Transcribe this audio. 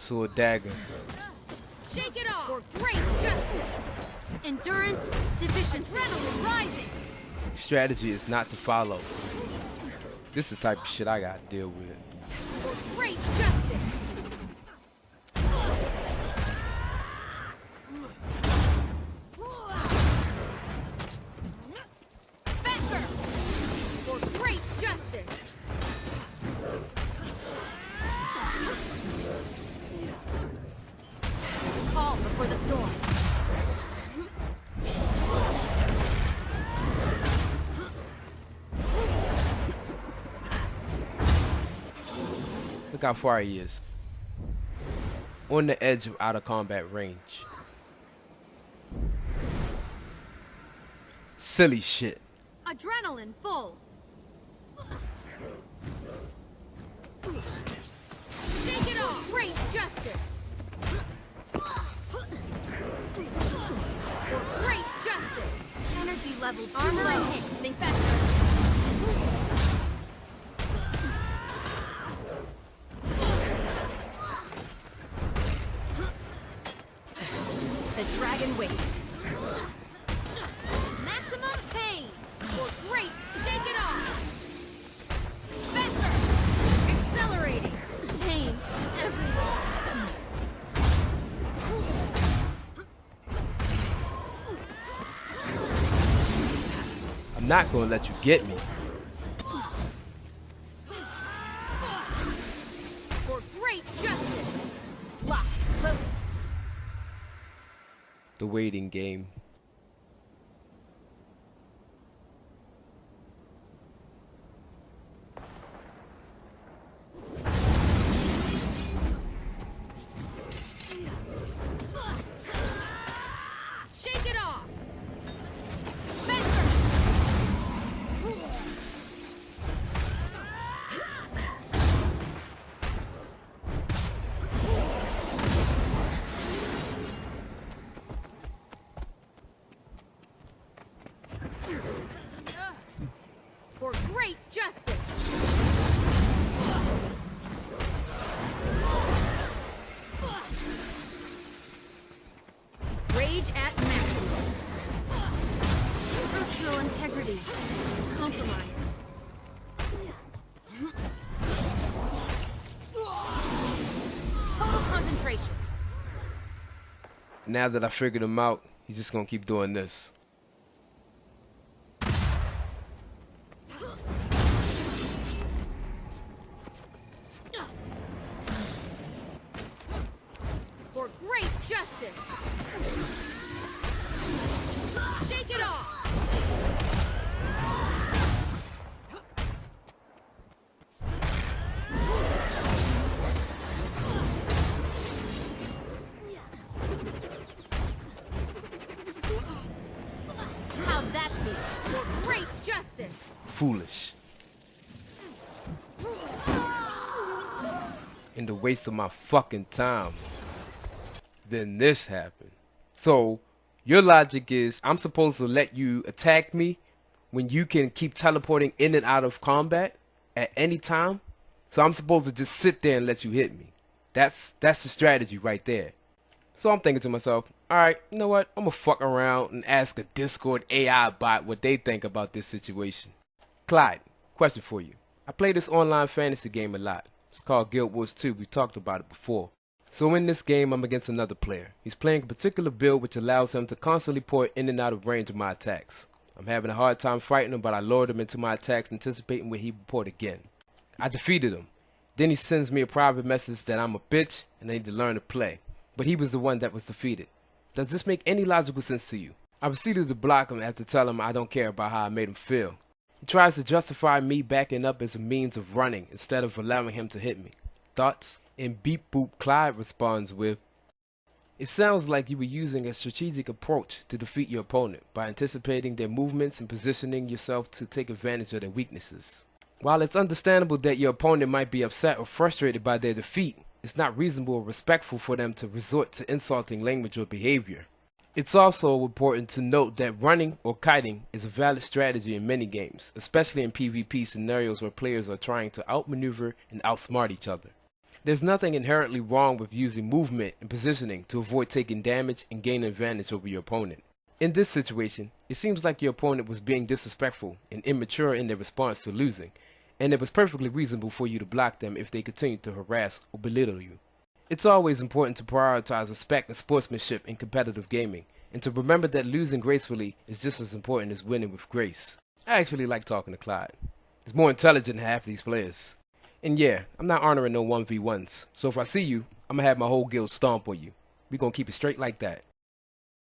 sword dagger. Shake it off for great justice. Endurance deficiency. Adrenaline rising. Strategy is not to follow. This is the type of shit I gotta deal with. For great justice. Faster. For great justice. Calm before the storm. Look how far he is. On the edge of out of combat range. Silly shit. Adrenaline full. Shake it off. Great justice. For great justice. Energy level 2. Armor and hit. Think faster. The dragon waits. Maximum pain. For great. Shake it off. Faster. Accelerating. Pain everywhere. I'm not gonna let you get me. For great justice. Locked. Loaded. The waiting game. Shake it off. Faster. For great justice. Rage at maximum. Structural integrity compromised. Total concentration. Now that I figured him out, he's just gonna keep doing this. For great justice. Shake it off. How'd that feel? For great justice. Foolish. And the waste of my fucking time. Then this happened. So, your logic is I'm supposed to let you attack me when you can keep teleporting in and out of combat at any time? So I'm supposed to just sit there and let you hit me. That's the strategy right there. So I'm thinking to myself, alright, you know what? I'm gonna fuck around and ask a Discord AI bot what they think about this situation. Clyde, question for you. I play this online fantasy game a lot. It's called Guild Wars 2. We talked about it before. So in this game, I'm against another player. He's playing a particular build which allows him to constantly port in and out of range of my attacks. I'm having a hard time fighting him, but I lured him into my attacks, anticipating when he would port again. I defeated him. Then he sends me a private message that I'm a bitch and I need to learn to play. But he was the one that was defeated. Does this make any logical sense to you? I proceeded to block him after telling him I don't care about how I made him feel. He tries to justify me backing up as a means of running instead of allowing him to hit me. Thoughts? And Beep Boop Clyde responds with, it sounds like you were using a strategic approach to defeat your opponent by anticipating their movements and positioning yourself to take advantage of their weaknesses. While it's understandable that your opponent might be upset or frustrated by their defeat, it's not reasonable or respectful for them to resort to insulting language or behavior. It's also important to note that running or kiting is a valid strategy in many games, especially in PvP scenarios where players are trying to outmaneuver and outsmart each other. There's nothing inherently wrong with using movement and positioning to avoid taking damage and gain an advantage over your opponent. In this situation, it seems like your opponent was being disrespectful and immature in their response to losing, and it was perfectly reasonable for you to block them if they continued to harass or belittle you. It's always important to prioritize respect and sportsmanship in competitive gaming, and to remember that losing gracefully is just as important as winning with grace. I actually like talking to Clyde. He's more intelligent than half these players. And yeah, I'm not honoring no 1v1s, so if I see you, I'm gonna have my whole guild stomp on you. We gonna keep it straight like that.